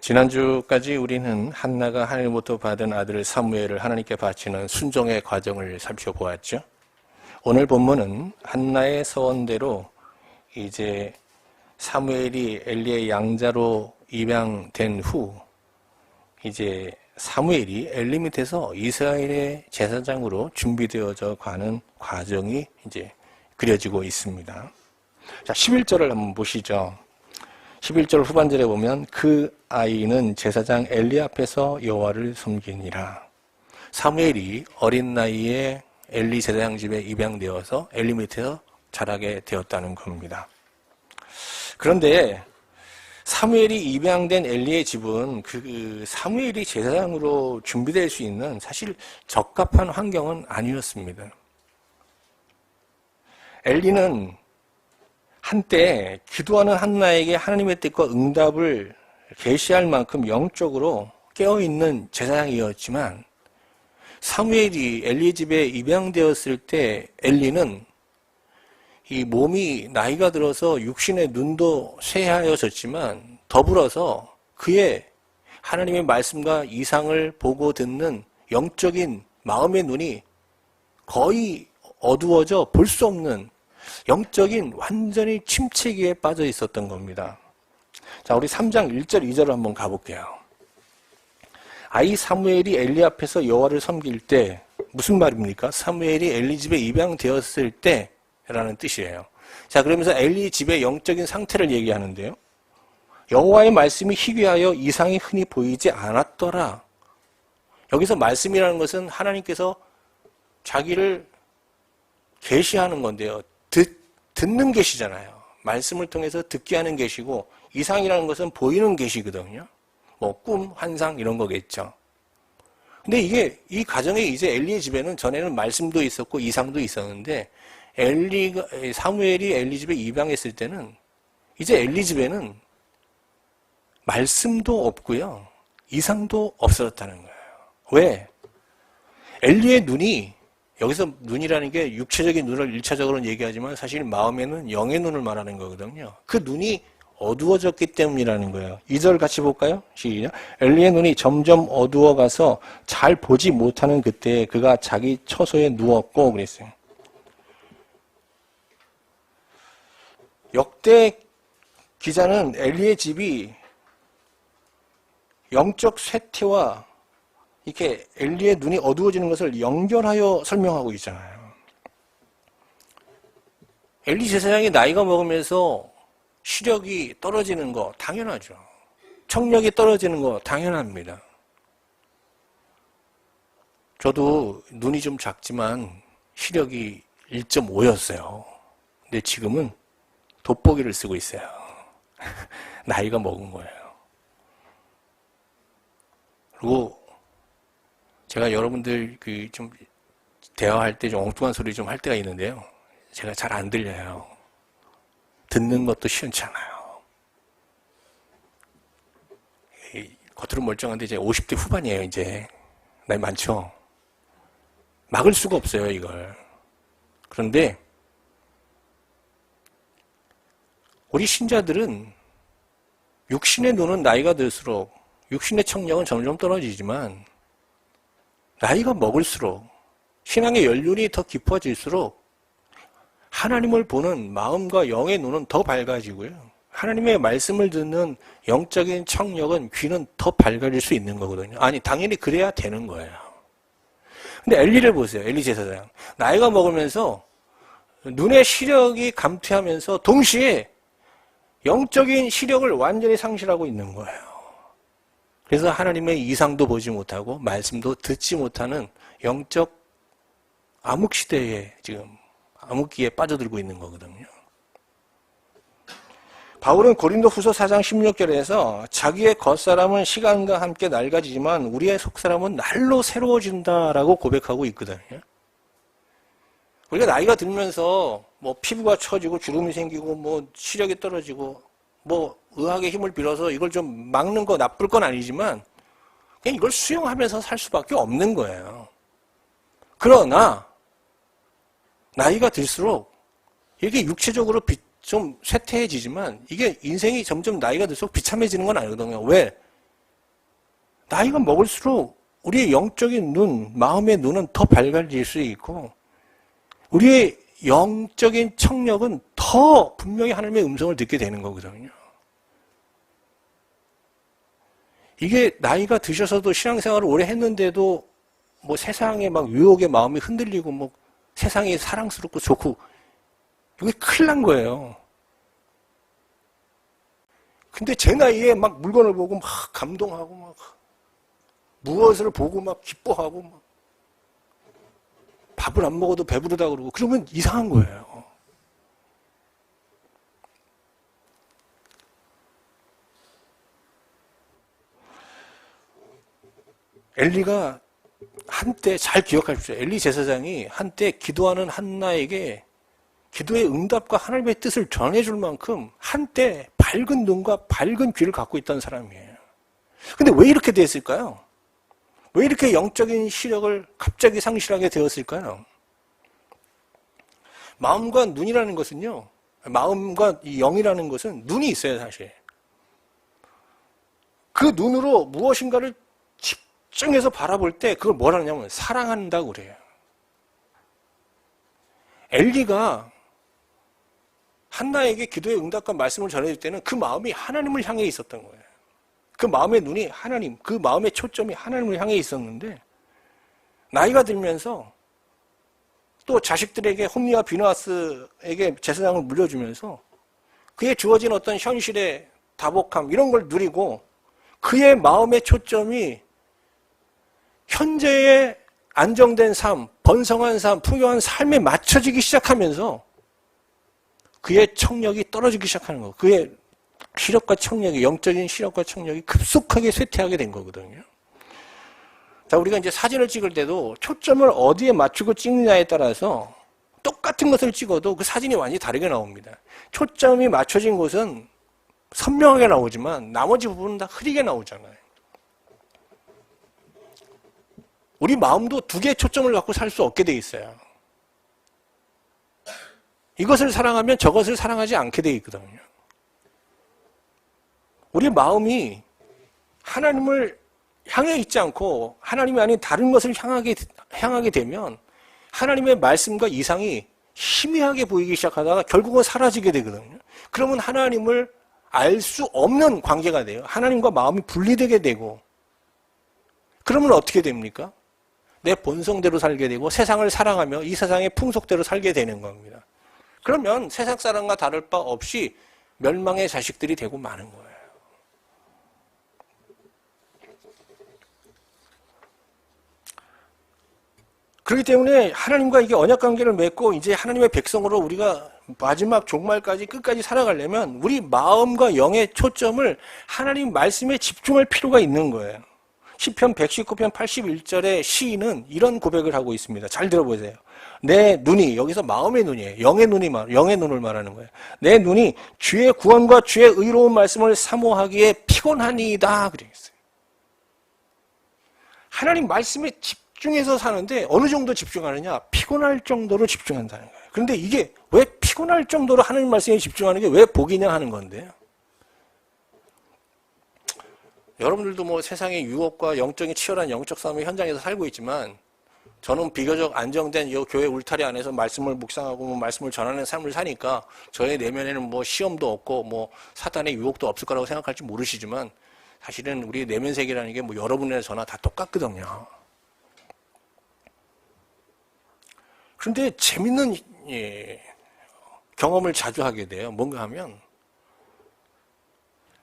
지난주까지 우리는 한나가 하나님으로부터 받은 아들 사무엘을 하나님께 바치는 순종의 과정을 살펴보았죠. 오늘 본문은 한나의 서원대로 이제 사무엘이 엘리의 양자로 입양된 후 이제 사무엘이 엘리 밑에서 이스라엘의 제사장으로 준비되어져 가는 과정이 이제 그려지고 있습니다. 자, 11절을 한번 보시죠. 11절 후반절에 보면 그 아이는 제사장 엘리 앞에서 여호와를 섬기니라. 사무엘이 어린 나이에 엘리 제사장 집에 입양되어서 엘리 밑에서 자라게 되었다는 겁니다. 그런데 사무엘이 입양된 엘리의 집은 그 사무엘이 제사장으로 준비될 수 있는 사실 적합한 환경은 아니었습니다. 엘리는 한때 기도하는 한나에게 하나님의 뜻과 응답을 계시할 만큼 영적으로 깨어있는 제사장이었지만 사무엘이 엘리 집에 입양되었을 때 엘리는 이 몸이 나이가 들어서 육신의 눈도 쇠하여졌지만 더불어서 그의 하나님의 말씀과 이상을 보고 듣는 영적인 마음의 눈이 거의 어두워져 볼 수 없는 영적인 완전히 침체기에 빠져 있었던 겁니다. 자, 우리 3장 1절 2절을 한번 가볼게요. 아이 사무엘이 엘리 앞에서 여호와를 섬길 때 무슨 말입니까? 사무엘이 엘리 집에 입양되었을 때라는 뜻이에요. 자, 그러면서 엘리 집의 영적인 상태를 얘기하는데요. 여호와의 말씀이 희귀하여 이상이 흔히 보이지 않았더라. 여기서 말씀이라는 것은 하나님께서 자기를 계시하는 건데요. 듣는 계시잖아요. 말씀을 통해서 듣게 하는 계시고 이상이라는 것은 보이는 계시거든요. 뭐 꿈, 환상 이런 거겠죠. 근데 이 가정에 이제 엘리의 집에는 전에는 말씀도 있었고 이상도 있었는데 사무엘이 엘리 집에 입양했을 때는 이제 엘리 집에는 말씀도 없고요. 이상도 없어졌다는 거예요. 왜? 엘리의 눈이 여기서 눈이라는 게 육체적인 눈을 1차적으로는 얘기하지만 사실 마음에는 영의 눈을 말하는 거거든요. 그 눈이 어두워졌기 때문이라는 거예요. 2절 같이 볼까요? 시작. 엘리의 눈이 점점 어두워가서 잘 보지 못하는 그때 그가 자기 처소에 누웠고 그랬어요. 역대 기자는 엘리의 집이 영적 쇠퇴와 이렇게 엘리의 눈이 어두워지는 것을 연결하여 설명하고 있잖아요. 엘리 제사장이 나이가 먹으면서 시력이 떨어지는 거 당연하죠. 청력이 떨어지는 거 당연합니다. 저도 눈이 좀 작지만 시력이 1.5였어요. 근데 지금은 돋보기를 쓰고 있어요. 나이가 먹은 거예요. 그리고 제가 여러분들 좀 대화할 때 좀 엉뚱한 소리 좀 할 때가 있는데요. 제가 잘 안 들려요. 듣는 것도 시원찮아요. 겉으로 멀쩡한데 이제 50대 후반이에요, 이제. 나이 많죠? 막을 수가 없어요, 이걸. 그런데 우리 신자들은 육신의 눈은 나이가 들수록 육신의 청력은 점점 떨어지지만 나이가 먹을수록 신앙의 연륜이 더 깊어질수록 하나님을 보는 마음과 영의 눈은 더 밝아지고요. 하나님의 말씀을 듣는 영적인 청력은 귀는 더 밝아질 수 있는 거거든요. 아니 당연히 그래야 되는 거예요. 근데 엘리를 보세요. 엘리 제사장. 나이가 먹으면서 눈의 시력이 감퇴하면서 동시에 영적인 시력을 완전히 상실하고 있는 거예요. 그래서 하나님의 이상도 보지 못하고 말씀도 듣지 못하는 영적 암흑시대에 지금 암흑기에 빠져들고 있는 거거든요. 바울은 고린도후서 4장 16절에서 자기의 겉사람은 시간과 함께 낡아지지만 우리의 속사람은 날로 새로워진다라고 고백하고 있거든요. 우리가 나이가 들면서 뭐 피부가 처지고 주름이 생기고 뭐 시력이 떨어지고 뭐 의학의 힘을 빌어서 이걸 좀 막는 거 나쁠 건 아니지만 그냥 이걸 수용하면서 살 수밖에 없는 거예요. 그러나 나이가 들수록 이게 육체적으로 좀 쇠퇴해지지만 이게 인생이 점점 나이가 들수록 비참해지는 건 아니거든요. 왜? 나이가 먹을수록 우리의 영적인 눈, 마음의 눈은 더 밝아질 수 있고 우리의 영적인 청력은 더 분명히 하나님의 음성을 듣게 되는 거거든요. 이게 나이가 드셔서도 신앙생활을 오래 했는데도 뭐 세상에 막 유혹의 마음이 흔들리고 뭐 세상이 사랑스럽고 좋고 이게 큰일 난 거예요. 근데 제 나이에 막 물건을 보고 막 감동하고 막 무엇을 보고 막 기뻐하고 막 밥을 안 먹어도 배부르다 그러고 그러면 이상한 거예요. 엘리가 한때 잘 기억하십시오. 엘리 제사장이 한때 기도하는 한나에게 기도의 응답과 하나님의 뜻을 전해줄 만큼 한때 밝은 눈과 밝은 귀를 갖고 있던 사람이에요. 근데 왜 이렇게 됐을까요? 왜 이렇게 영적인 시력을 갑자기 상실하게 되었을까요? 마음과 눈이라는 것은요, 마음과 이 영이라는 것은 눈이 있어요, 사실. 그 눈으로 무엇인가를 집중해서 바라볼 때 그걸 뭐라 하냐면 사랑한다고 그래요. 엘리가 한나에게 기도의 응답과 말씀을 전해줄 때는 그 마음이 하나님을 향해 있었던 거예요. 그 마음의 눈이 하나님, 그 마음의 초점이 하나님을 향해 있었는데 나이가 들면서 또 자식들에게 홈리와 비누아스에게 제사장을 물려주면서 그에 주어진 어떤 현실의 다복함 이런 걸 누리고 그의 마음의 초점이 현재의 안정된 삶, 번성한 삶, 풍요한 삶에 맞춰지기 시작하면서 그의 청력이 떨어지기 시작하는 거. 그의 시력과 청력이, 영적인 시력과 청력이 급속하게 쇠퇴하게 된 거거든요. 자, 우리가 이제 사진을 찍을 때도 초점을 어디에 맞추고 찍느냐에 따라서 똑같은 것을 찍어도 그 사진이 완전히 다르게 나옵니다. 초점이 맞춰진 곳은 선명하게 나오지만 나머지 부분은 다 흐리게 나오잖아요. 우리 마음도 두 개의 초점을 갖고 살 수 없게 돼 있어요. 이것을 사랑하면 저것을 사랑하지 않게 돼 있거든요. 우리 마음이 하나님을 향해 있지 않고 하나님이 아닌 다른 것을 향하게 되면 하나님의 말씀과 이상이 희미하게 보이기 시작하다가 결국은 사라지게 되거든요. 그러면 하나님을 알 수 없는 관계가 돼요. 하나님과 마음이 분리되게 되고 그러면 어떻게 됩니까? 내 본성대로 살게 되고 세상을 사랑하며 이 세상의 풍속대로 살게 되는 겁니다. 그러면 세상 사람과 다를 바 없이 멸망의 자식들이 되고 마는 거예요. 그렇기 때문에 하나님과 이게 언약관계를 맺고 이제 하나님의 백성으로 우리가 마지막 종말까지 끝까지 살아가려면 우리 마음과 영의 초점을 하나님 말씀에 집중할 필요가 있는 거예요. 시편 119편 81절의 시인은 이런 고백을 하고 있습니다. 잘 들어보세요. 내 눈이, 여기서 마음의 눈이에요. 영의 눈을 말하는 거예요. 내 눈이 주의 구원과 주의 의로운 말씀을 사모하기에 피곤하니이다. 그러겠어요. 하나님 말씀에 집중해서 사는데 어느 정도 집중하느냐? 피곤할 정도로 집중한다는 거예요. 그런데 이게 왜 피곤할 정도로 하나님 말씀에 집중하는 게 왜 복이냐 하는 건데요. 여러분들도 뭐 세상의 유혹과 영적인 치열한 영적 싸움의 현장에서 살고 있지만 저는 비교적 안정된 이 교회 울타리 안에서 말씀을 묵상하고 뭐 말씀을 전하는 삶을 사니까 저의 내면에는 뭐 시험도 없고 뭐 사탄의 유혹도 없을 거라고 생각할지 모르시지만 사실은 우리 내면 세계라는 게 뭐 여러분이나 저나 다 똑같거든요. 그런데 재밌는 경험을 자주 하게 돼요. 뭔가 하면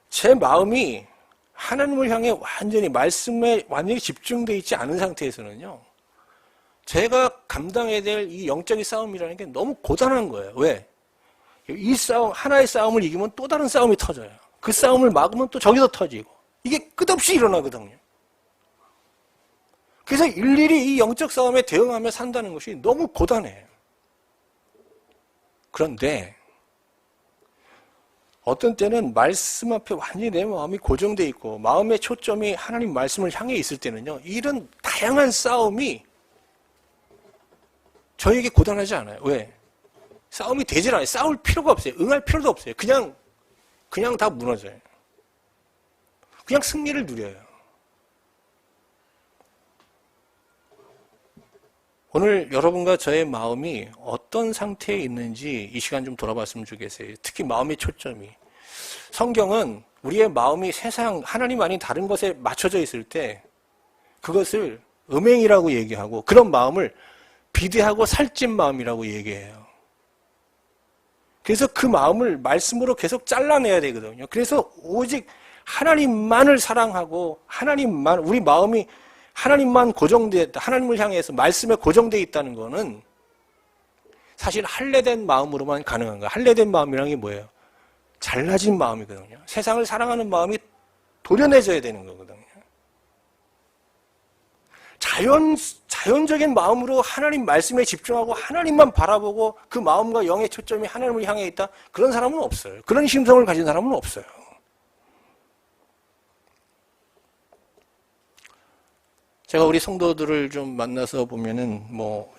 제 마음이 하나님을 향해 말씀에 완전히 집중되어 있지 않은 상태에서는요. 제가 감당해야 될 이 영적인 싸움이라는 게 너무 고단한 거예요. 왜? 이 싸움, 하나의 싸움을 이기면 또 다른 싸움이 터져요. 그 싸움을 막으면 또 저기서 터지고. 이게 끝없이 일어나거든요. 그래서 일일이 이 영적 싸움에 대응하며 산다는 것이 너무 고단해요. 그런데 어떤 때는 말씀 앞에 완전히 내 마음이 고정되어 있고 마음의 초점이 하나님 말씀을 향해 있을 때는요. 이런 다양한 싸움이 저에게 고단하지 않아요. 왜? 싸움이 되질 않아요. 싸울 필요가 없어요. 응할 필요도 없어요. 그냥 다 무너져요. 그냥 승리를 누려요. 오늘 여러분과 저의 마음이 어떤 상태에 있는지 이 시간 좀 돌아봤으면 좋겠어요. 특히 마음의 초점이. 성경은 우리의 마음이 세상, 하나님 아닌 다른 것에 맞춰져 있을 때 그것을 음행이라고 얘기하고 그런 마음을 비대하고 살찐 마음이라고 얘기해요. 그래서 그 마음을 말씀으로 계속 잘라내야 되거든요. 그래서 오직 하나님만을 사랑하고 하나님만, 우리 마음이 하나님만 고정되어 있다. 하나님을 향해서 말씀에 고정되어 있다는 거는 사실 할례된 마음으로만 가능한 거예요. 할례된 마음이라는 게 뭐예요? 잘라진 마음이거든요. 세상을 사랑하는 마음이 도려내져야 되는 거거든요. 자연적인 마음으로 하나님 말씀에 집중하고 하나님만 바라보고 그 마음과 영의 초점이 하나님을 향해 있다. 그런 사람은 없어요. 그런 심성을 가진 사람은 없어요. 제가 우리 성도들을 좀 만나서 보면은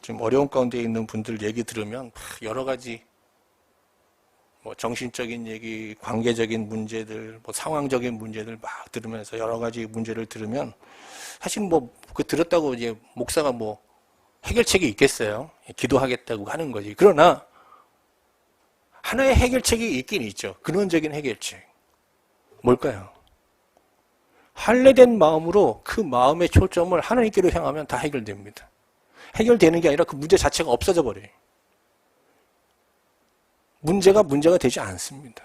좀 어려운 가운데 있는 분들 얘기 들으면 여러 가지 정신적인 얘기, 관계적인 문제들, 상황적인 문제들 막 들으면서 여러 가지 문제를 들으면 사실 그 들었다고 이제 목사가 해결책이 있겠어요. 기도하겠다고 하는 거지. 그러나 하나의 해결책이 있긴 있죠. 근원적인 해결책. 뭘까요? 할례된 마음으로 그 마음의 초점을 하나님께로 향하면 다 해결됩니다. 해결되는 게 아니라 그 문제 자체가 없어져 버려요. 문제가 되지 않습니다.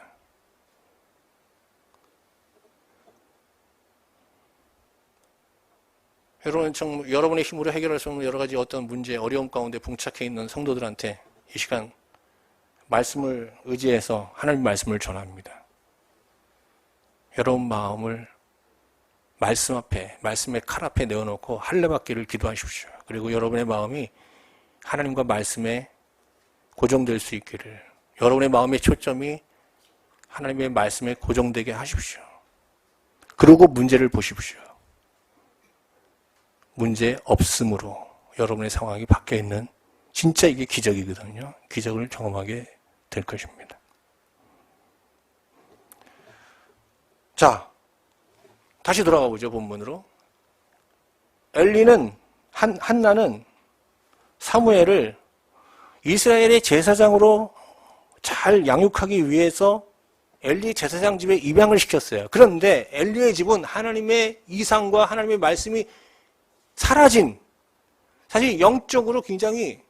여러분의 힘으로 해결할 수 없는 여러 가지 어떤 문제, 어려움 가운데 봉착해 있는 성도들한테 이 시간 말씀을 의지해서 하나님 말씀을 전합니다. 여러분 마음을 말씀 앞에, 말씀의 칼 앞에 내어놓고 할례받기를 기도하십시오. 그리고 여러분의 마음이 하나님과 말씀에 고정될 수 있기를, 여러분의 마음의 초점이 하나님의 말씀에 고정되게 하십시오. 그리고 문제를 보십시오. 문제 없음으로 여러분의 상황이 바뀌어 있는, 진짜 이게 기적이거든요. 기적을 경험하게 될 것입니다. 자, 다시 돌아가 보죠, 본문으로. 한나는 사무엘을 이스라엘의 제사장으로 잘 양육하기 위해서 엘리 제사장 집에 입양을 시켰어요. 그런데 엘리의 집은 하나님의 이상과 하나님의 말씀이 사라진, 사실 영적으로 굉장히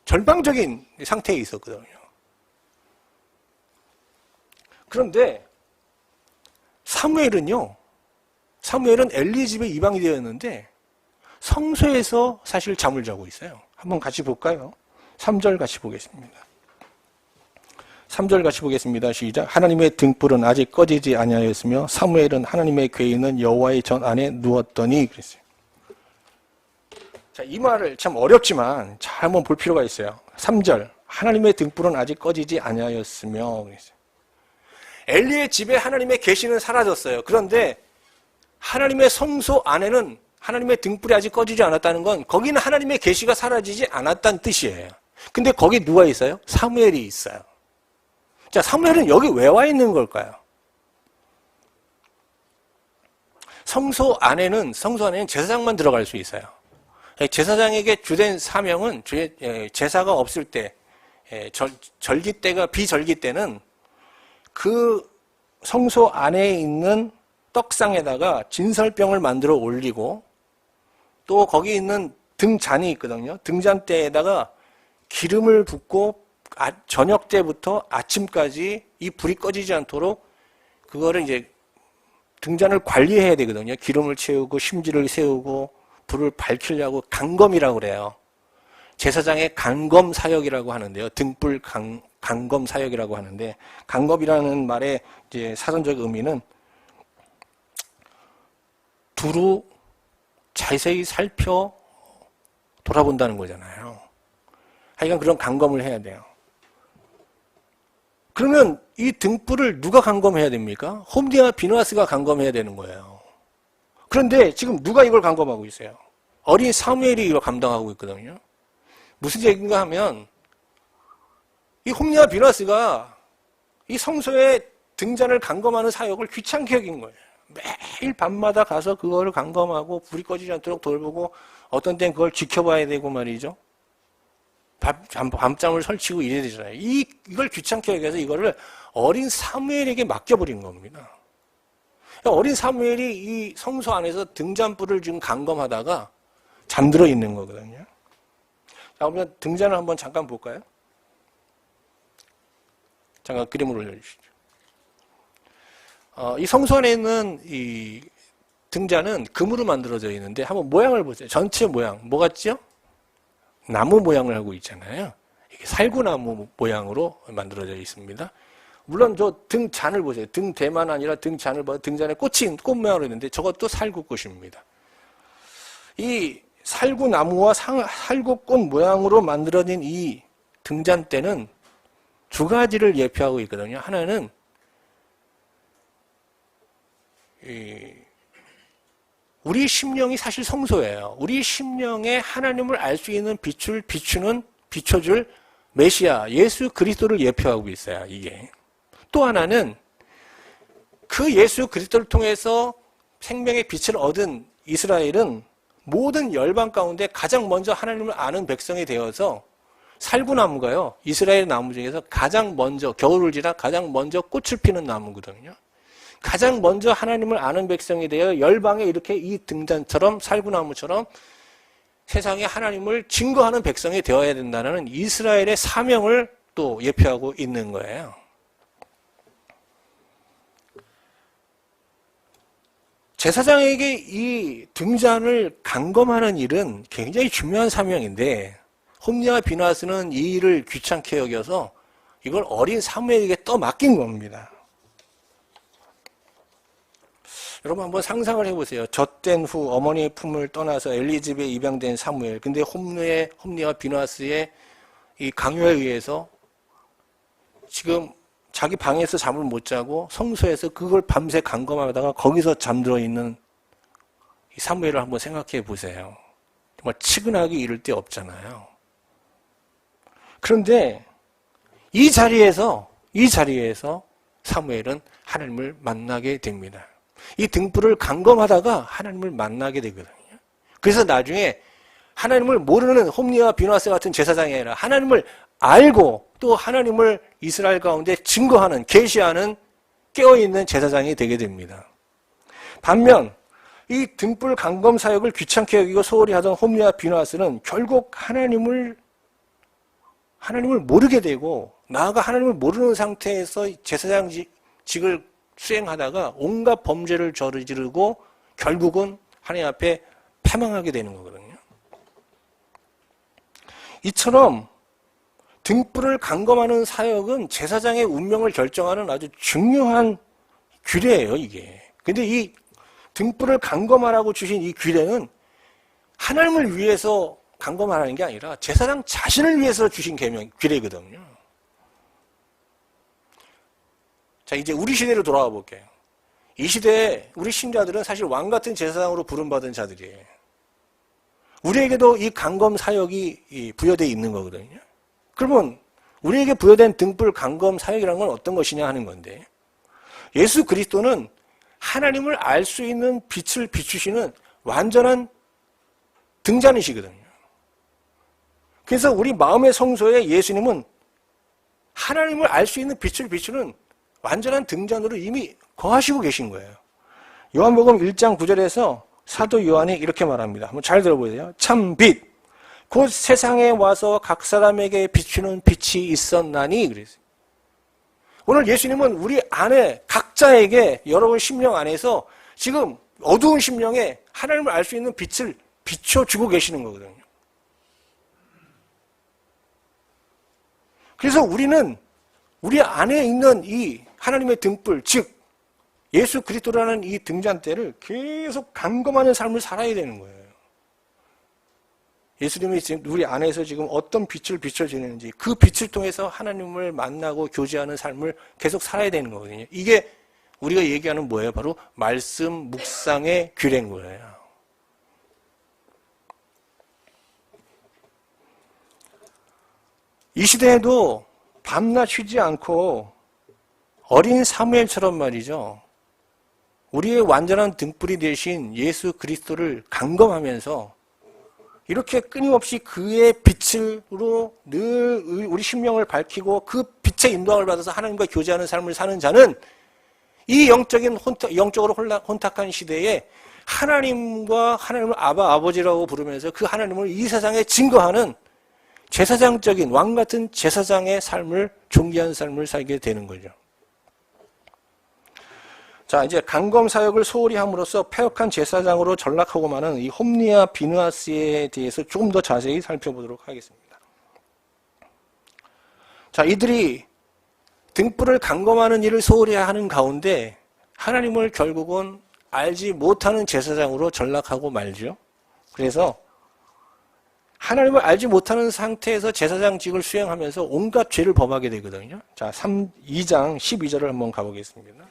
절망적인 상태에 있었거든요. 그런데 사무엘은 엘리 집에 입양이 되었는데 성소에서 사실 잠을 자고 있어요. 한번 같이 볼까요? 3절 같이 보겠습니다. 3절 같이 보겠습니다. 시작. 하나님의 등불은 아직 꺼지지 아니하였으며 사무엘은 하나님의 궤에 있는 여호와의 전 안에 누웠더니 그랬어요. 자, 이 말을 참 어렵지만 잘 한번 볼 필요가 있어요. 3절. 하나님의 등불은 아직 꺼지지 아니하였으며 그랬어요. 엘리의 집에 하나님의 계시는 사라졌어요. 그런데 하나님의 성소 안에는 하나님의 등불이 아직 꺼지지 않았다는 건 거기는 하나님의 계시가 사라지지 않았다는 뜻이에요. 근데 거기 누가 있어요? 사무엘이 있어요. 자, 사무엘은 여기 왜 와 있는 걸까요? 성소 안에는 제사장만 들어갈 수 있어요. 제사장에게 주된 사명은 제사가 없을 때, 절기 때가 비절기 때는 그 성소 안에 있는 떡상에다가 진설병을 만들어 올리고 또 거기 있는 등잔이 있거든요. 등잔대에다가 기름을 붓고 저녁 때부터 아침까지 이 불이 꺼지지 않도록 그거를 이제 등잔을 관리해야 되거든요. 기름을 채우고 심지를 세우고 불을 밝히려고 간검이라고 그래요. 제사장의 간검 사역이라고 하는데요. 등불 간검 사역이라고 하는데 간검이라는 말의 이제 사전적 의미는 두루 자세히 살펴 돌아본다는 거잖아요. 하여간 그런 간검을 해야 돼요. 그러면 이 등불을 누가 간검해야 됩니까? 홈디와 비누아스가 간검해야 되는 거예요. 그런데 지금 누가 이걸 간검하고 있어요? 어린 사무엘이 이걸 감당하고 있거든요. 무슨 얘기인가 하면 이 홈리와 비누아스가 이 성소의 등잔을 간검하는 사역을 귀찮게 여긴 거예요. 매일 밤마다 가서 그거를 간검하고 불이 꺼지지 않도록 돌보고 어떤 때는 그걸 지켜봐야 되고 말이죠. 밤잠을 설치고 이래야 되잖아요. 이걸 귀찮게 여겨서 이거를 어린 사무엘에게 맡겨버린 겁니다. 어린 사무엘이 이 성소 안에서 등잔불을 지금 감검하다가 잠들어 있는 거거든요. 자, 그러면 등잔을 한번 잠깐 볼까요? 잠깐 그림을 올려주시죠. 이 성소 안에 있는 이 등잔은 금으로 만들어져 있는데 한번 모양을 보세요. 전체 모양 뭐 같죠? 나무 모양을 하고 있잖아요. 이게 살구나무 모양으로 만들어져 있습니다. 물론 저 등잔을 보세요. 등대만 아니라 등잔을 봐. 등잔에 꽃 모양으로 있는데 저것도 살구꽃입니다. 이 살구나무와 살구꽃 모양으로 만들어진 이 등잔대는 두 가지를 예표하고 있거든요. 하나는 우리 심령이 사실 성소예요. 우리 심령에 하나님을 알 수 있는 빛을 비춰줄 메시아, 예수 그리스도를 예표하고 있어요. 이게. 또 하나는 그 예수 그리스도를 통해서 생명의 빛을 얻은 이스라엘은 모든 열방 가운데 가장 먼저 하나님을 아는 백성이 되어서 살구나무가요. 이스라엘 나무 중에서 가장 먼저 겨울을 지나 가장 먼저 꽃을 피는 나무거든요. 가장 먼저 하나님을 아는 백성이 되어 열방에 이렇게 이 등잔처럼 살구나무처럼 세상에 하나님을 증거하는 백성이 되어야 된다는 이스라엘의 사명을 또 예표하고 있는 거예요. 제사장에게 이 등잔을 감검하는 일은 굉장히 중요한 사명인데 홈리와 비나스는 이 일을 귀찮게 여겨서 이걸 어린 사무엘에게 떠맡긴 겁니다. 여러분 한번 상상을 해보세요. 젖된 후 어머니의 품을 떠나서 엘리집에 입양된 사무엘. 근데 홈리와 비나스의 이 강요에 의해서 지금 자기 방에서 잠을 못 자고 성소에서 그걸 밤새 감검하다가 거기서 잠들어 있는 이 사무엘을 한번 생각해 보세요. 정말 치근하기 이를 데 없잖아요. 그런데 이 자리에서 사무엘은 하나님을 만나게 됩니다. 이 등불을 감검하다가 하나님을 만나게 되거든요. 그래서 나중에 하나님을 모르는 홈리와 비나스 같은 제사장이 아니라 하나님을 알고 또 하나님을 이스라엘 가운데 증거하는, 계시하는 깨어있는 제사장이 되게 됩니다. 반면 이 등불 감검 사역을 귀찮게 여기고 소홀히 하던 홈리와 비나스는 결국 하나님을 모르게 되고 나아가 하나님을 모르는 상태에서 제사장직을 수행하다가 온갖 범죄를 저지르고 결국은 하나님 앞에 패망하게 되는 거거든요. 이처럼 등불을 감검하는 사역은 제사장의 운명을 결정하는 아주 중요한 규례예요, 이게. 근데 이 등불을 감검하라고 주신 이 규례는 하나님을 위해서 감검하라는 게 아니라 제사장 자신을 위해서 주신 규례거든요. 자, 이제 우리 시대로 돌아와 볼게요. 이 시대에 우리 신자들은 사실 왕 같은 제사장으로 부름받은 자들이에요. 우리에게도 이 감검 사역이 부여되어 있는 거거든요. 그러면 우리에게 부여된 등불 감검 사역이라는 건 어떤 것이냐 하는 건데 예수 그리스도는 하나님을 알 수 있는 빛을 비추시는 완전한 등잔이시거든요. 그래서 우리 마음의 성소에 예수님은 하나님을 알 수 있는 빛을 비추는 완전한 등잔으로 이미 거하시고 계신 거예요. 요한복음 1장 9절에서 사도 요한이 이렇게 말합니다. 한번 잘 들어보세요. 참 빛, 곧 세상에 와서 각 사람에게 비추는 빛이 있었나니 그랬어요. 오늘 예수님은 우리 안에 각자에게 여러분 심령 안에서 지금 어두운 심령에 하나님을 알 수 있는 빛을 비춰주고 계시는 거거든요. 그래서 우리는 우리 안에 있는 이 하나님의 등불, 즉 예수 그리스도라는 이 등잔대를 계속 감검하는 삶을 살아야 되는 거예요. 예수님이 지금 우리 안에서 지금 어떤 빛을 비춰주는지 그 빛을 통해서 하나님을 만나고 교제하는 삶을 계속 살아야 되는 거거든요. 이게 우리가 얘기하는 뭐예요? 바로 말씀 묵상의 규례인 거예요. 이 시대에도 밤낮 쉬지 않고 어린 사무엘처럼 말이죠. 우리의 완전한 등불이 되신 예수 그리스도를 감검하면서 이렇게 끊임없이 그의 빛으로 늘 우리 심령을 밝히고 그 빛의 인도함을 받아서 하나님과 교제하는 삶을 사는 자는 이 영적으로 혼탁한 시대에 하나님과 하나님을 아버지라고 부르면서 그 하나님을 이 세상에 증거하는 제사장적인 왕 같은 제사장의 삶을 존귀한 삶을 살게 되는 거죠. 자, 이제 간검 사역을 소홀히 함으로써 패역한 제사장으로 전락하고 마는 이 홈리와 비느하스에 대해서 조금 더 자세히 살펴보도록 하겠습니다. 자, 이들이 등불을 간검하는 일을 소홀히 하는 가운데 하나님을 결국은 알지 못하는 제사장으로 전락하고 말죠. 그래서 하나님을 알지 못하는 상태에서 제사장직을 수행하면서 온갖 죄를 범하게 되거든요. 자, 2장 12절을 한번 가보겠습니다.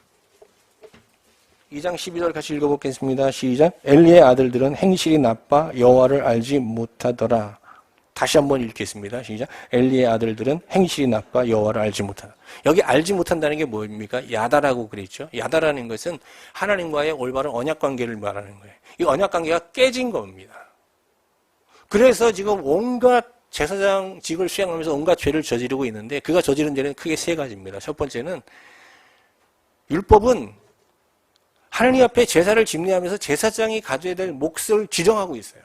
2장 12절 같이 읽어보겠습니다. 시작. 엘리의 아들들은 행실이 나빠 여호와를 알지 못하더라. 다시 한번 읽겠습니다. 시작. 엘리의 아들들은 행실이 나빠 여호와를 알지 못하다. 여기 알지 못한다는 게 뭡니까? 야다라고 그랬죠. 야다라는 것은 하나님과의 올바른 언약관계를 말하는 거예요. 이 언약관계가 깨진 겁니다. 그래서 지금 온갖 제사장직을 수행하면서 온갖 죄를 저지르고 있는데 그가 저지른 죄는 크게 세 가지입니다. 첫 번째는 율법은 하나님 앞에 제사를 집례하면서 제사장이 가져야 될 몫을 지정하고 있어요.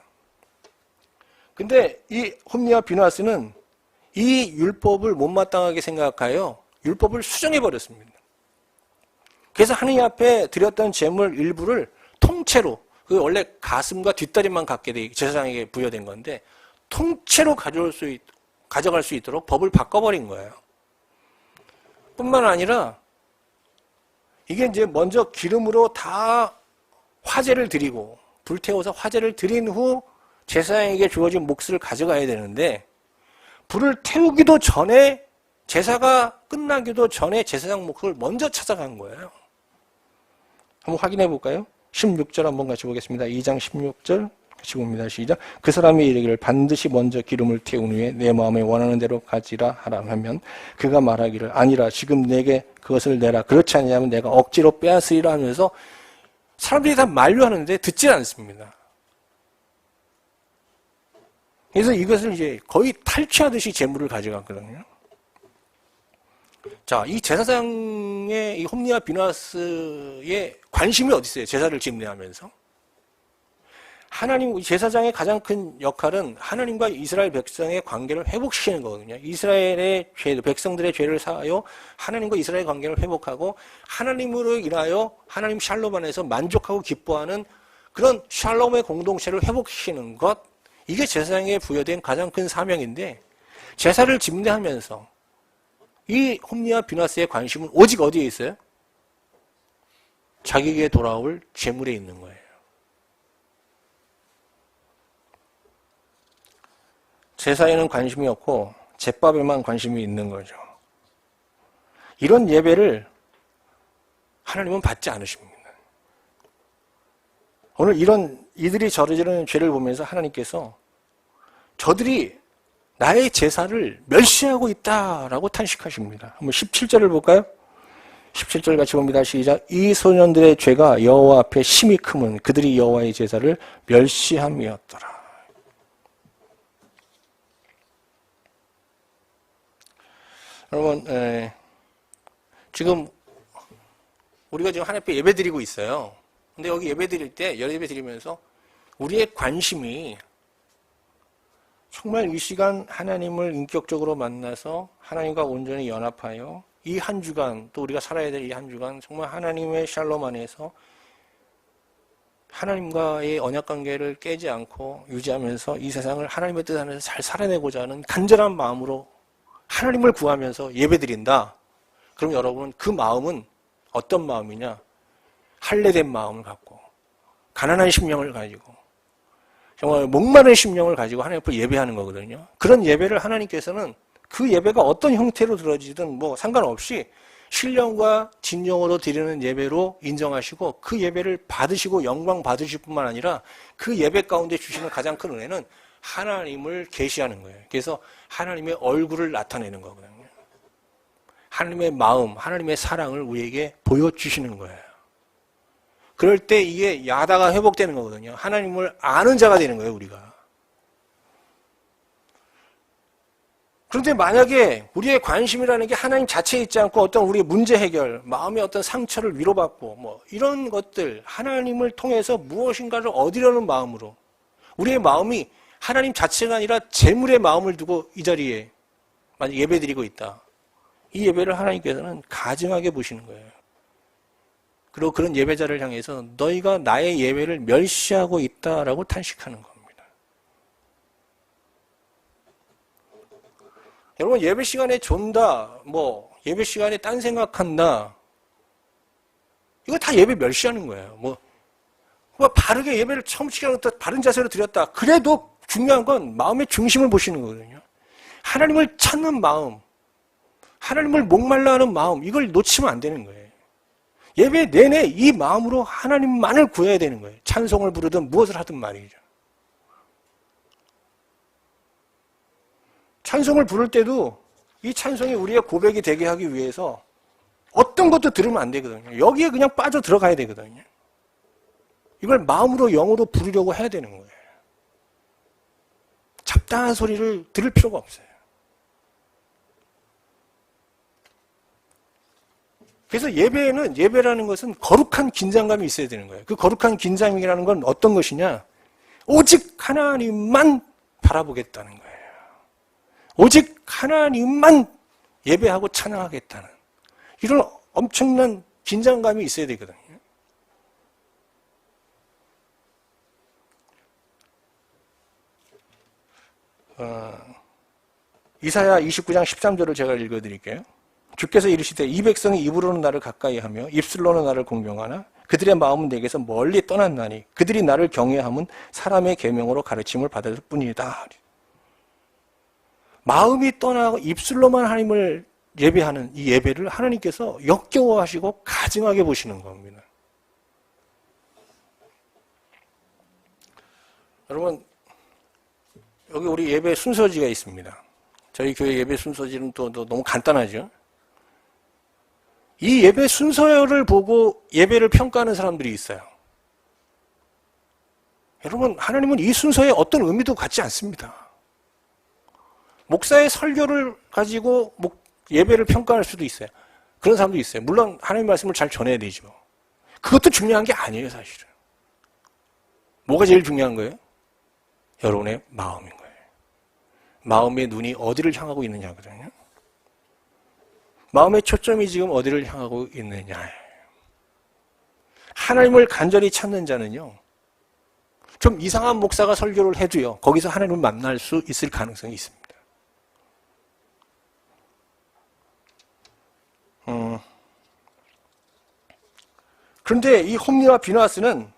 근데 이 홈리와 비느하스는 이 율법을 못마땅하게 생각하여 율법을 수정해버렸습니다. 그래서 하나님 앞에 드렸던 제물 일부를 통째로, 그 원래 가슴과 뒷다리만 갖게 돼 제사장에게 부여된 건데 통째로 가져갈 수 있도록 법을 바꿔버린 거예요. 뿐만 아니라 이게 이제 먼저 기름으로 다 화제를 드리고 불태워서 화제를 드린 후 제사장에게 주어진 몫을 가져가야 되는데 불을 태우기도 전에 제사가 끝나기도 전에 제사장 몫을 먼저 찾아간 거예요. 한번 확인해 볼까요? 16절 한번 같이 보겠습니다. 2장 16절 같이 봅니다. 시작. 그 사람이 이르기를 반드시 먼저 기름을 태운 후에 내 마음에 원하는 대로 가지라 하라 하면 그가 말하기를 아니라 지금 내게 그것을 내라. 그렇지 않냐면 내가 억지로 빼앗으리라 하면서 사람들이 다 만류하는데 듣지 않습니다. 그래서 이것을 이제 거의 탈취하듯이 재물을 가져갔거든요. 자, 이 제사장의 이 홈리와 비느하스의 관심이 어디 있어요? 제사를 집례하면서. 하나님, 제사장의 가장 큰 역할은 하나님과 이스라엘 백성의 관계를 회복시키는 거거든요. 이스라엘의 죄, 백성들의 죄를 사하여 하나님과 이스라엘 관계를 회복하고 하나님으로 인하여 하나님 샬롬 안에서 만족하고 기뻐하는 그런 샬롬의 공동체를 회복시키는 것, 이게 제사장에 부여된 가장 큰 사명인데 제사를 집례하면서 이 홈리와 비느하스의 관심은 오직 어디에 있어요? 자기에게 돌아올 재물에 있는 거예요. 제사에는 관심이 없고 제밥에만 관심이 있는 거죠. 이런 예배를 하나님은 받지 않으십니다. 오늘 이들이 저지르는 죄를 보면서 하나님께서 저들이 나의 제사를 멸시하고 있다라고 탄식하십니다. 한번 17절을 볼까요? 17절 같이 봅니다. 시작. 이 소년들의 죄가 여호와 앞에 심히 크면 그들이 여호와의 제사를 멸시함이었더라. 여러분, 지금 우리가 지금 하나님 앞에 예배 드리고 있어요. 근데 여기 예배 드릴 때, 예배 드리면서 우리의 관심이 정말 이 시간 하나님을 인격적으로 만나서 하나님과 온전히 연합하여 이 한 주간, 또 우리가 살아야 될 이 한 주간 정말 하나님의 샬롬 안에서 하나님과의 언약관계를 깨지 않고 유지하면서 이 세상을 하나님의 뜻 안에서 잘 살아내고자 하는 간절한 마음으로 하나님을 구하면서 예배드린다. 그럼 여러분 그 마음은 어떤 마음이냐? 할례된 마음을 갖고 가난한 심령을 가지고 정말 목마른 심령을 가지고 하나님 앞에 예배하는 거거든요. 그런 예배를 하나님께서는 그 예배가 어떤 형태로 들어지든 뭐 상관없이 신령과 진정으로 드리는 예배로 인정하시고 그 예배를 받으시고 영광 받으실 뿐만 아니라 그 예배 가운데 주시는 가장 큰 은혜는 하나님을 계시하는 거예요. 그래서 하나님의 얼굴을 나타내는 거거든요. 하나님의 마음, 하나님의 사랑을 우리에게 보여주시는 거예요. 그럴 때 이게 야다가 회복되는 거거든요. 하나님을 아는 자가 되는 거예요, 우리가. 그런데 만약에 우리의 관심이라는 게 하나님 자체에 있지 않고 어떤 우리의 문제 해결, 마음의 어떤 상처를 위로받고 뭐 이런 것들, 하나님을 통해서 무엇인가를 얻으려는 마음으로 우리의 마음이 하나님 자체가 아니라 재물의 마음을 두고 이 자리에 만약 예배드리고 있다. 이 예배를 하나님께서는 가증하게 보시는 거예요. 그리고 그런 예배자를 향해서 너희가 나의 예배를 멸시하고 있다라고 탄식하는 겁니다. 여러분 예배 시간에 존다, 뭐 예배 시간에 딴 생각한다, 이거 다 예배 멸시하는 거예요. 뭐 바르게 예배를 처음 시간부터 바른 자세로 드렸다. 그래도 중요한 건 마음의 중심을 보시는 거거든요. 하나님을 찾는 마음, 하나님을 목말라 하는 마음, 이걸 놓치면 안 되는 거예요. 예배 내내 이 마음으로 하나님만을 구해야 되는 거예요. 찬송을 부르든 무엇을 하든 말이죠. 찬송을 부를 때도 이 찬송이 우리의 고백이 되게 하기 위해서 어떤 것도 들으면 안 되거든요. 여기에 그냥 빠져 들어가야 되거든요. 이걸 마음으로 영으로 부르려고 해야 되는 거예요. 잡다한 소리를 들을 필요가 없어요. 그래서 예배라는 것은 거룩한 긴장감이 있어야 되는 거예요. 그 거룩한 긴장이라는 건 어떤 것이냐? 오직 하나님만 바라보겠다는 거예요. 오직 하나님만 예배하고 찬양하겠다는 이런 엄청난 긴장감이 있어야 되거든요. 이사야 29장 13절을 제가 읽어드릴게요. 주께서 이르시되 이 백성이 입으로는 나를 가까이 하며 입술로는 나를 공경하나 그들의 마음은 내게서 멀리 떠났나니 그들이 나를 경외함은 사람의 계명으로 가르침을 받을 뿐이다. 마음이 떠나고 입술로만 하나님을 예배하는 이 예배를 하나님께서 역겨워하시고 가증하게 보시는 겁니다. 여러분 여기 우리 예배 순서지가 있습니다. 저희 교회 예배 순서지는 또 너무 간단하죠. 이 예배 순서를 보고 예배를 평가하는 사람들이 있어요. 여러분 하나님은 이 순서에 어떤 의미도 갖지 않습니다. 목사의 설교를 가지고 예배를 평가할 수도 있어요. 그런 사람도 있어요. 물론 하나님의 말씀을 잘 전해야 되죠. 그것도 중요한 게 아니에요, 사실은. 뭐가 제일 중요한 거예요? 여러분의 마음인 거예요. 마음의 눈이 어디를 향하고 있느냐거든요. 마음의 초점이 지금 어디를 향하고 있느냐. 하나님을 간절히 찾는 자는요, 좀 이상한 목사가 설교를 해도요, 거기서 하나님을 만날 수 있을 가능성이 있습니다. 그런데 이 홈리와 비누아스는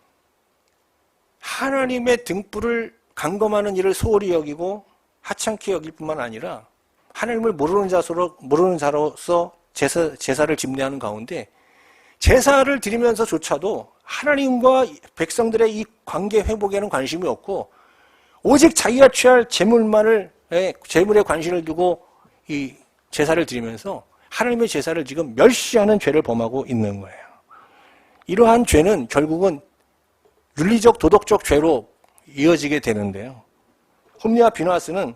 하나님의 등불을 감검하는 일을 소홀히 여기고 하찮게 여길 뿐만 아니라 하나님을 모르는 자로서 제사를 집례하는 가운데 제사를 드리면서조차도 하나님과 백성들의 이 관계 회복에는 관심이 없고 오직 자기가 취할 재물에 관심을 두고 이 제사를 드리면서 하나님의 제사를 지금 멸시하는 죄를 범하고 있는 거예요. 이러한 죄는 결국은 윤리적 도덕적 죄로 이어지게 되는데요. 홈리와 비누아스는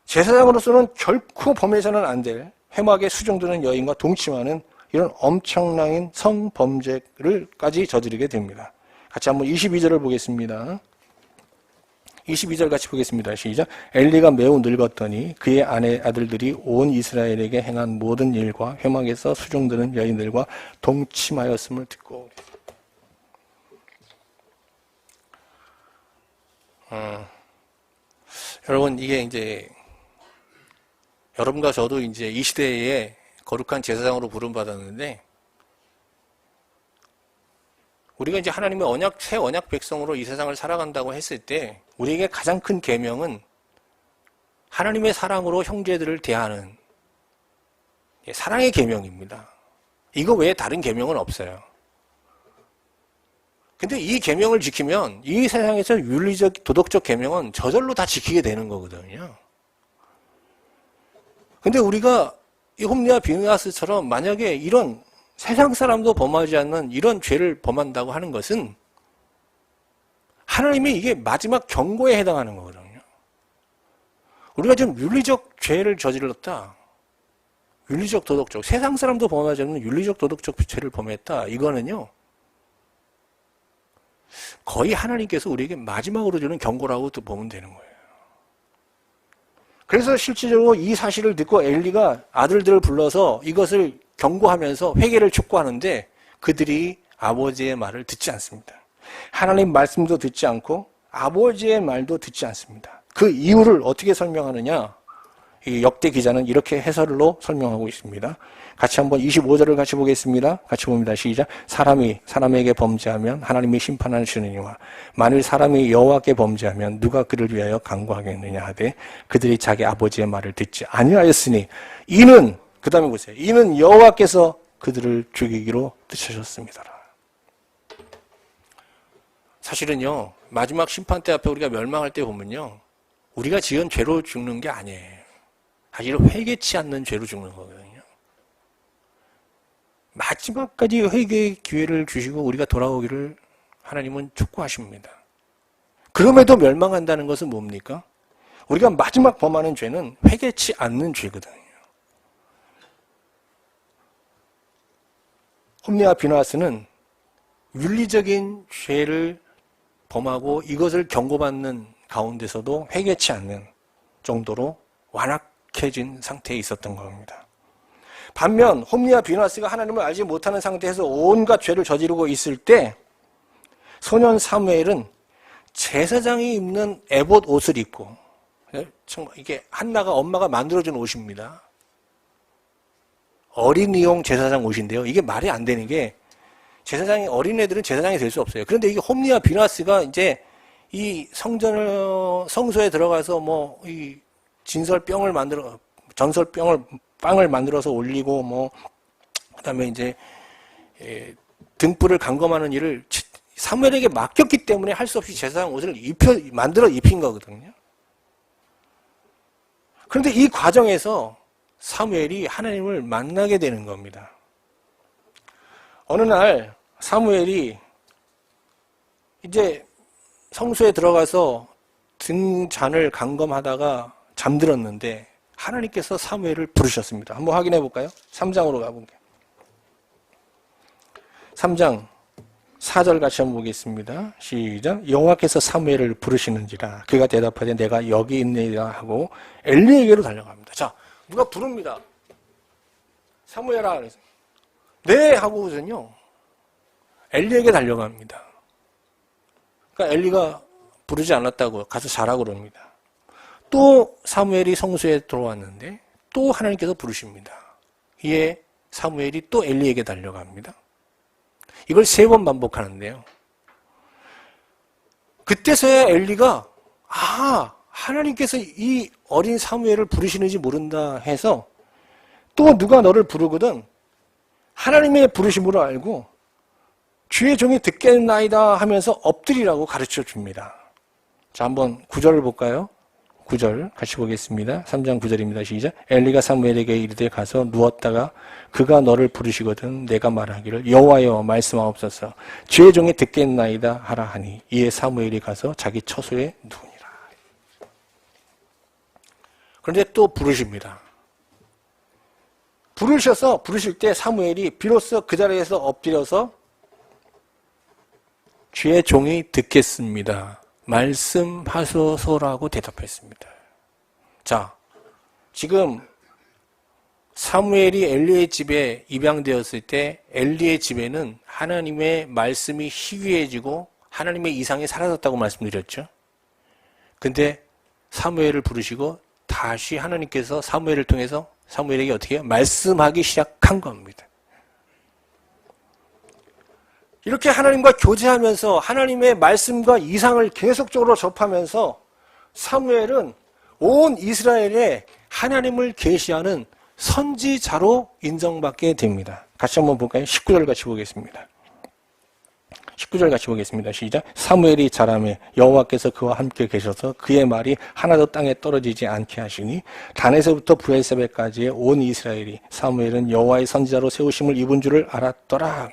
제사장으로서는 결코 범해서는 안 될 회막에 수종드는 여인과 동침하는 이런 엄청난 성범죄를까지 저지르게 됩니다. 같이 한번 22절을 보겠습니다. 22절 같이 보겠습니다. 시작. 엘리가 매우 늙었더니 그의 아들들이 온 이스라엘에게 행한 모든 일과 회막에서 수종드는 여인들과 동침하였음을 듣고. 여러분 이게 이제 여러분과 저도 이제 이 시대에 거룩한 제사장으로 부름받았는데 우리가 이제 하나님의 새 언약 백성으로 이 세상을 살아간다고 했을 때 우리에게 가장 큰 계명은 하나님의 사랑으로 형제들을 대하는 사랑의 계명입니다. 이거 외에 다른 계명은 없어요. 근데 이 계명을 지키면 이 세상에서 윤리적, 도덕적 계명은 저절로 다 지키게 되는 거거든요. 근데 우리가 이 홈리와 비누아스처럼 만약에 이런 세상 사람도 범하지 않는 이런 죄를 범한다고 하는 것은 하나님이 이게 마지막 경고에 해당하는 거거든요. 우리가 좀 윤리적 죄를 저질렀다. 윤리적 도덕적, 세상 사람도 범하지 않는 윤리적 도덕적 죄를 범했다. 이거는요, 거의 하나님께서 우리에게 마지막으로 주는 경고라고 또 보면 되는 거예요. 그래서 실질적으로 이 사실을 듣고 엘리가 아들들을 불러서 이것을 경고하면서 회개를 촉구하는데 그들이 아버지의 말을 듣지 않습니다. 하나님 말씀도 듣지 않고 아버지의 말도 듣지 않습니다. 그 이유를 어떻게 설명하느냐? 이 역대 기자는 이렇게 해설로 설명하고 있습니다. 같이 한번 25절을 같이 보겠습니다. 같이 봅니다. 시작. 사람이 사람에게 범죄하면 하나님이 심판하시느니와 만일 사람이 여호와께 범죄하면 누가 그를 위하여 간구하겠느냐 하되 그들이 자기 아버지의 말을 듣지 아니하였으니 이는 그 다음에 보세요. 이는 여호와께서 그들을 죽이기로 뜻하셨습니다. 사실은요, 마지막 심판 때 앞에 우리가 멸망할 때 보면요, 우리가 지은 죄로 죽는 게 아니에요. 사실 회개치 않는 죄로 죽는 거거든요. 마지막까지 회개의 기회를 주시고 우리가 돌아오기를 하나님은 촉구하십니다. 그럼에도 멸망한다는 것은 뭡니까? 우리가 마지막 범하는 죄는 회개치 않는 죄거든요. 홈리와 비나스는 윤리적인 죄를 범하고 이것을 경고받는 가운데서도 회개치 않는 정도로 완악해진 상태에 있었던 겁니다. 반면 홈리와 비나스가 하나님을 알지 못하는 상태에서 온갖 죄를 저지르고 있을 때 소년 사무엘은 제사장이 입는 에봇 옷을 입고, 정말 이게 한나가 엄마가 만들어준 옷입니다. 어린이용 제사장 옷인데요. 이게 말이 안 되는 게 제사장이, 어린애들은 제사장이 될 수 없어요. 그런데 이게 홈리와 비나스가 이제 이 성소에 들어가서 뭐 이 빵을 만들어서 올리고 그다음에 이제 등불을 감금하는 일을 사무엘에게 맡겼기 때문에 할 수 없이 제사장 옷을 만들어 입힌 거거든요. 그런데 이 과정에서 사무엘이 하나님을 만나게 되는 겁니다. 어느 날 사무엘이 이제 성소에 들어가서 등잔을 감금하다가 잠들었는데 하나님께서 사무엘을 부르셨습니다. 한번 확인해 볼까요? 3장으로 가볼게요. 3장 4절 같이 한번 보겠습니다. 시작. 여호와께서 사무엘을 부르시는지라 그가 대답하되 내가 여기 있느니라 하고 엘리에게로 달려갑니다. 자, 누가 부릅니다. 사무엘아. 그래서 네 하고서는요 엘리에게 달려갑니다. 그러니까 엘리가 부르지 않았다고 가서 자라고 그럽니다. 또 사무엘이 성소에 들어왔는데 또 하나님께서 부르십니다. 이에 사무엘이 또 엘리에게 달려갑니다. 이걸 3번 반복하는데요. 그때서야 엘리가 하나님께서 이 어린 사무엘을 부르시는지 모른다 해서 또 누가 너를 부르거든 하나님의 부르심으로 알고 주의 종이 듣겠나이다 하면서 엎드리라고 가르쳐 줍니다. 자, 한번 9절을 볼까요? 9절 같이 보겠습니다. 3장 9절입니다. 시작. 엘리가 사무엘에게 이르되 가서 누웠다가 그가 너를 부르시거든 내가 말하기를 여호와여 말씀하옵소서 주의 종이 듣겠나이다 하라 하니 이에 사무엘이 가서 자기 처소에 누우니라. 그런데 또 부르십니다. 부르실 때 사무엘이 비로소 그 자리에서 엎드려서 주의 종이 듣겠습니다. 말씀하소서라고 대답했습니다. 자, 지금 사무엘이 엘리의 집에 입양되었을 때 엘리의 집에는 하나님의 말씀이 희귀해지고 하나님의 이상이 사라졌다고 말씀드렸죠. 근데 사무엘을 부르시고 다시 하나님께서 사무엘을 통해서 사무엘에게 어떻게 해요? 말씀하기 시작한 겁니다. 이렇게 하나님과 교제하면서 하나님의 말씀과 이상을 계속적으로 접하면서 사무엘은 온 이스라엘에 하나님을 계시하는 선지자로 인정받게 됩니다. 같이 한번 볼까요? 19절 같이 보겠습니다. 19절 같이 보겠습니다. 시작. 사무엘이 자라매 여호와께서 그와 함께 계셔서 그의 말이 하나도 땅에 떨어지지 않게 하시니 단에서부터 브엘세바까지의 온 이스라엘이 사무엘은 여호와의 선지자로 세우심을 입은 줄을 알았더라.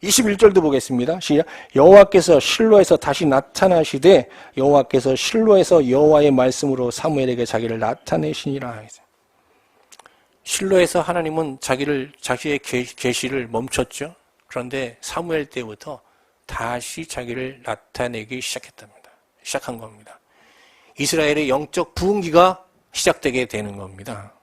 21절도 보겠습니다. 시작. 여호와께서 실로에서 다시 나타나시되 여호와께서 실로에서 여호와의 말씀으로 사무엘에게 자기를 나타내시니라. 실로에서 하나님은 자기의 계시를 멈췄죠. 그런데 사무엘 때부터 다시 자기를 나타내기 시작한 겁니다. 이스라엘의 영적 부흥기가 시작되게 되는 겁니다.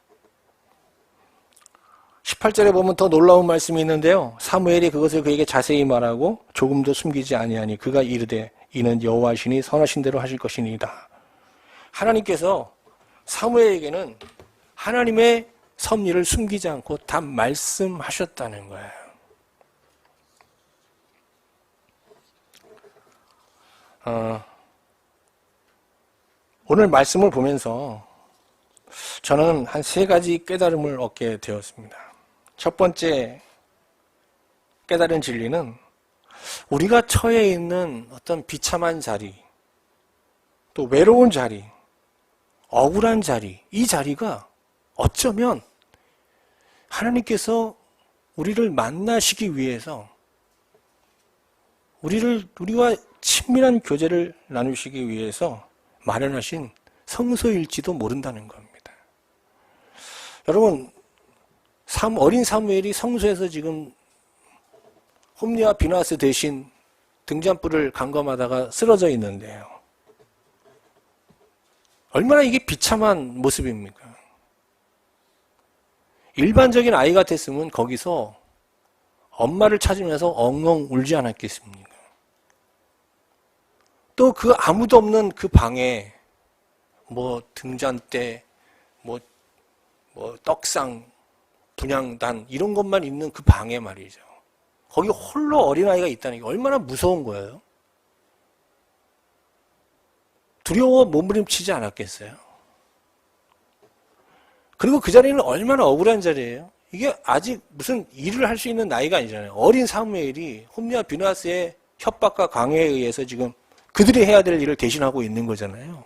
18절에 보면 더 놀라운 말씀이 있는데요. 사무엘이 그것을 그에게 자세히 말하고 조금도 숨기지 아니하니 그가 이르되 이는 여호와시니 선하신 대로 하실 것이니이다. 하나님께서 사무엘에게는 하나님의 섭리를 숨기지 않고 다 말씀하셨다는 거예요. 오늘 말씀을 보면서 저는 한 3가지 깨달음을 얻게 되었습니다. 첫 번째 깨달은 진리는 우리가 처해 있는 어떤 비참한 자리, 또 외로운 자리, 억울한 자리, 이 자리가 어쩌면 하나님께서 우리를 만나시기 위해서 우리와 친밀한 교제를 나누시기 위해서 마련하신 성소일지도 모른다는 겁니다. 여러분, 어린 사무엘이 성소에서 지금 홈리와 비나스 대신 등잔불을 감감하다가 쓰러져 있는데요. 얼마나 이게 비참한 모습입니까? 일반적인 아이 같았으면 거기서 엄마를 찾으면서 엉엉 울지 않았겠습니까? 또 그 아무도 없는 그 방에 등잔대, 떡상, 분향단 이런 것만 있는 그 방에 말이죠. 거기 홀로 어린아이가 있다는 게 얼마나 무서운 거예요? 두려워 몸부림치지 않았겠어요? 그리고 그 자리는 얼마나 억울한 자리예요? 이게 아직 무슨 일을 할 수 있는 나이가 아니잖아요. 어린 사무엘이 홈리와 비나스의 협박과 강요에 의해서 지금 그들이 해야 될 일을 대신하고 있는 거잖아요.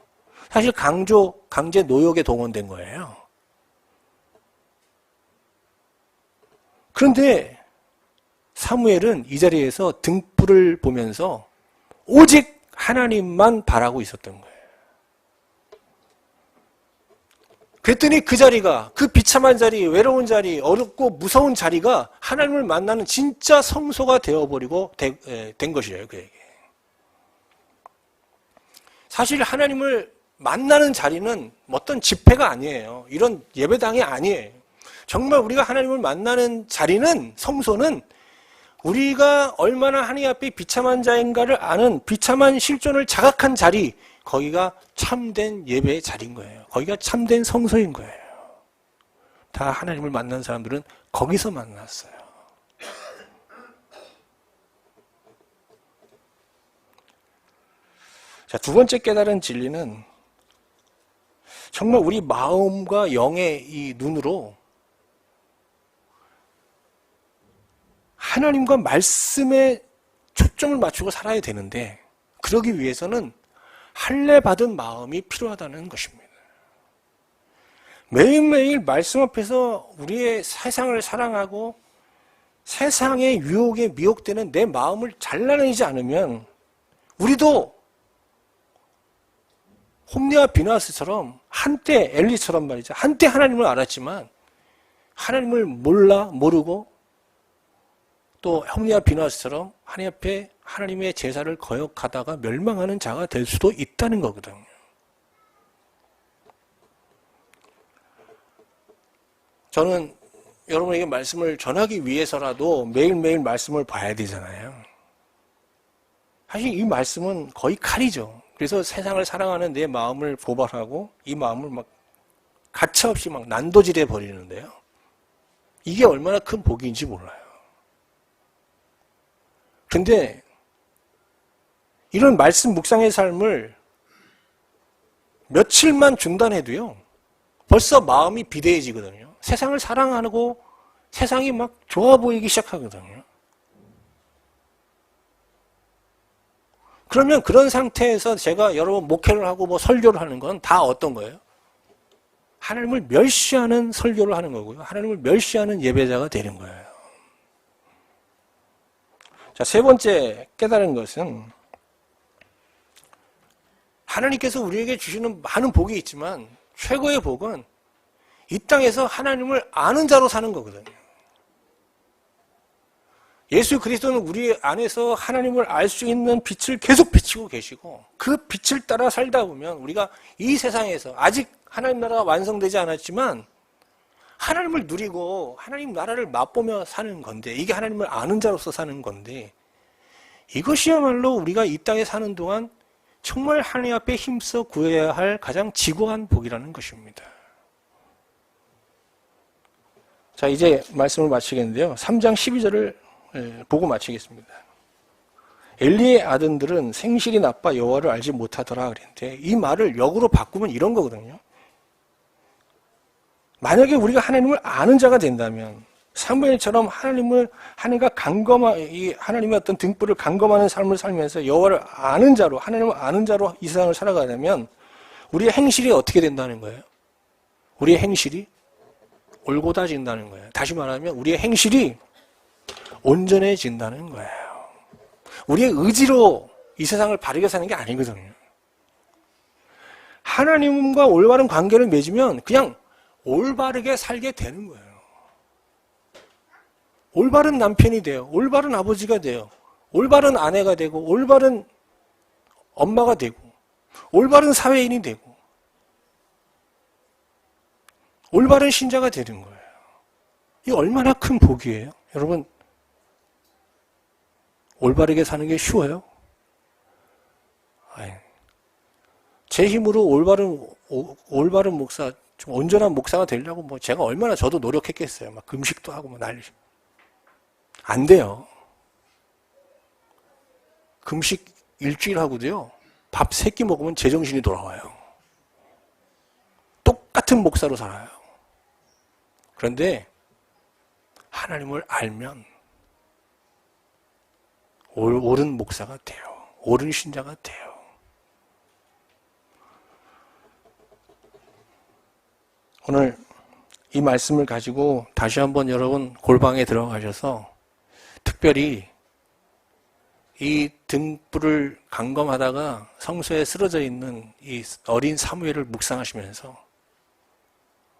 사실 강제 노역에 동원된 거예요. 그런데 사무엘은 이 자리에서 등불을 보면서 오직 하나님만 바라고 있었던 거예요. 그랬더니 그 자리가, 그 비참한 자리, 외로운 자리, 어렵고 무서운 자리가 하나님을 만나는 진짜 성소가 되어버리고 된 것이에요, 그에게. 사실 하나님을 만나는 자리는 어떤 집회가 아니에요. 이런 예배당이 아니에요. 정말 우리가 하나님을 만나는 자리는, 성소는 우리가 얼마나 하나님 앞에 비참한 자인가를 아는 비참한 실존을 자각한 자리, 거기가 참된 예배의 자리인 거예요. 거기가 참된 성소인 거예요. 다 하나님을 만난 사람들은 거기서 만났어요. 자, 두 번째 깨달은 진리는 정말 우리 마음과 영의 이 눈으로 하나님과 말씀에 초점을 맞추고 살아야 되는데, 그러기 위해서는 할례 받은 마음이 필요하다는 것입니다. 매일매일 말씀 앞에서 우리의 세상을 사랑하고 세상의 유혹에 미혹되는 내 마음을 잘라내지 않으면 우리도 홈리와 비나스처럼 한때 엘리처럼 말이죠. 한때 하나님을 알았지만 하나님을 모르고 또 홈리와 비나스처럼 하나님 앞에 하나님의 제사를 거역하다가 멸망하는 자가 될 수도 있다는 거거든요. 저는 여러분에게 말씀을 전하기 위해서라도 매일매일 말씀을 봐야 되잖아요. 사실 이 말씀은 거의 칼이죠. 그래서 세상을 사랑하는 내 마음을 고발하고 이 마음을 막 가차없이 막 난도질해 버리는데요. 이게 얼마나 큰 복인지 몰라요. 근데 이런 말씀 묵상의 삶을 며칠만 중단해도요, 벌써 마음이 비대해지거든요. 세상을 사랑하고 세상이 막 좋아 보이기 시작하거든요. 그러면 그런 상태에서 제가 여러분 목회를 하고 설교를 하는 건 다 어떤 거예요? 하나님을 멸시하는 설교를 하는 거고요. 하나님을 멸시하는 예배자가 되는 거예요. 자, 세 번째 깨달은 것은 하나님께서 우리에게 주시는 많은 복이 있지만 최고의 복은 이 땅에서 하나님을 아는 자로 사는 거거든요. 예수 그리스도는 우리 안에서 하나님을 알 수 있는 빛을 계속 비치고 계시고 그 빛을 따라 살다 보면 우리가 이 세상에서 아직 하나님 나라가 완성되지 않았지만 하나님을 누리고 하나님 나라를 맛보며 사는 건데 이게 하나님을 아는 자로서 사는 건데 이것이야말로 우리가 이 땅에 사는 동안 정말 하나님 앞에 힘써 구해야 할 가장 지고한 복이라는 것입니다. 자, 이제 말씀을 마치겠는데요. 3장 12절을 보고 마치겠습니다. 엘리의 아들들은 생실이 나빠 여호와를 알지 못하더라 그랬는데 이 말을 역으로 바꾸면 이런 거거든요. 만약에 우리가 하나님을 아는 자가 된다면 사무엘처럼 하나님과 하나님의 어떤 등불을 감검하는 삶을 살면서 여호와를 아는 자로, 하나님을 아는 자로 이 세상을 살아가려면 우리의 행실이 어떻게 된다는 거예요? 우리의 행실이 올곧아진다는 거예요. 다시 말하면 우리의 행실이 온전해진다는 거예요. 우리의 의지로 이 세상을 바르게 사는 게 아니거든요. 하나님과 올바른 관계를 맺으면 그냥 올바르게 살게 되는 거예요. 올바른 남편이 돼요. 올바른 아버지가 돼요. 올바른 아내가 되고 올바른 엄마가 되고 올바른 사회인이 되고 올바른 신자가 되는 거예요. 이게 얼마나 큰 복이에요. 여러분, 올바르게 사는 게 쉬워요? 제 힘으로 올바른 목사, 좀 온전한 목사가 되려고 제가 얼마나 저도 노력했겠어요. 막 금식도 하고 난리. 안 돼요. 금식 일주일 하고도요, 밥 3끼 먹으면 제정신이 돌아와요. 똑같은 목사로 살아요. 그런데 하나님을 알면 옳은 목사가 돼요. 옳은 신자가 돼요. 오늘 이 말씀을 가지고 다시 한번 여러분 골방에 들어가셔서 특별히 이 등불을 감검하다가 성소에 쓰러져 있는 이 어린 사무엘을 묵상하시면서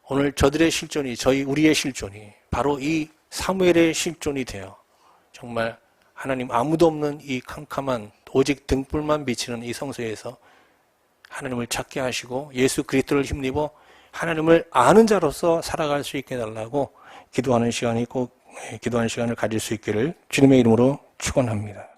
오늘 저들의 실존이, 우리의 실존이 바로 이 사무엘의 실존이 되어 정말 하나님 아무도 없는 이 캄캄한 오직 등불만 비치는 이 성소에서 하나님을 찾게 하시고 예수 그리스도를 힘입어 하나님을 아는 자로서 살아갈 수 있게 해달라고 기도하는 시간을 가질 수 있기를 주님의 이름으로 축원합니다.